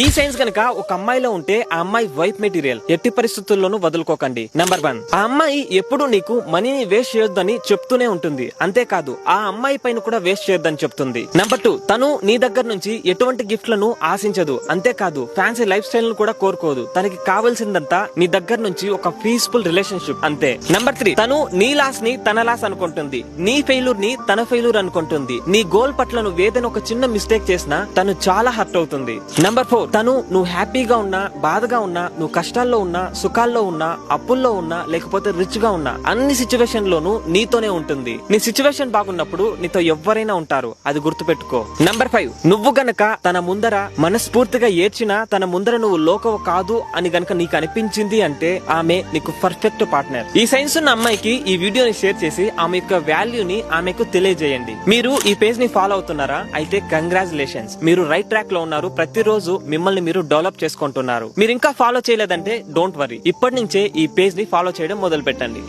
ఈ సైన్స్ గనక ఒక అమ్మాయిలో ఉంటే ఆ అమ్మాయి వైఫ్ మెటీరియల్, ఎట్టి పరిస్థితుల్లోనూ వదులుకోకండి. నెంబర్ 1, ఆ అమ్మాయి ఎప్పుడు నీకు మనీని వేస్ట్ చేయొద్దని చెప్తూనే ఉంటుంది. అంతేకాదు ఆ అమ్మాయి పైన కూడా వేస్ట్ చేయొద్దని చెప్తుంది. నెంబర్ 2, తను నీ దగ్గర నుంచి ఎటువంటి గిఫ్ట్లను ఆశించదు. అంతేకాదు ఫ్యాన్సీ లైఫ్ స్టైల్ ను కూడా కోరుకోదు. తనకి కావాల్సిందంతా నీ దగ్గర నుంచి ఒక పీస్ఫుల్ రిలేషన్షిప్ అంతే. నెంబర్ 3, తను నీ లాస్ ని తన లాస్ అనుకుంటుంది, నీ ఫెయిల్యూర్ ని తన ఫెయిల్యూర్ అనుకుంటుంది. నీ గోల్ పట్ల నువ్వు ఏదైనా ఒక చిన్న మిస్టేక్ చేసినా తను చాలా హర్ట్ అవుతుంది. నెంబర్ 4, తను నువ్వు హ్యాపీగా ఉన్నా, బాధగా ఉన్నా, నువ్వు కష్టాల్లో ఉన్నా, సుఖాల్లో ఉన్నా, అప్పుల్లో ఉన్నా, లేకపోతే రిచ్ గా ఉన్నా, అన్ని సిచ్యువేషన్ లోనూ నీతోనే ఉంటుంది. నీ సిచ్యువేషన్ బాగున్నప్పుడు నీతో ఎవరైనా ఉంటారు, అది గుర్తుపెట్టుకో. నెంబర్ 5, నువ్వు గనక తన ముందర మనస్ఫూర్తిగా ఏడ్చినా, తన ముందర నువ్వు లోకవ కాదు అని గనక నీకు అనిపించింది అంటే ఆమె నీకు పర్ఫెక్ట్ పార్ట్నర్. ఈ సైన్స్ ఉన్న అమ్మాయికి ఈ వీడియోని షేర్ చేసి ఆమె యొక్క వాల్యూని ఆమెకు తెలియజేయండి. మీరు ఈ పేజ్ ని ఫాలో అవుతున్నారా? అయితే కంగ్రాచులేషన్స్, మీరు రైట్ ట్రాక్ లో ఉన్నారు. ప్రతిరోజు మిమ్మల్ని మీరు డెవలప్ చేసుకుంటున్నారు. మీరు ఇంకా ఫాలో చేయలేదంటే డోంట్ వరీ, ఇప్పటి నుంచే ఈ పేజ్ ని ఫాలో చేయడం మొదలు పెట్టండి.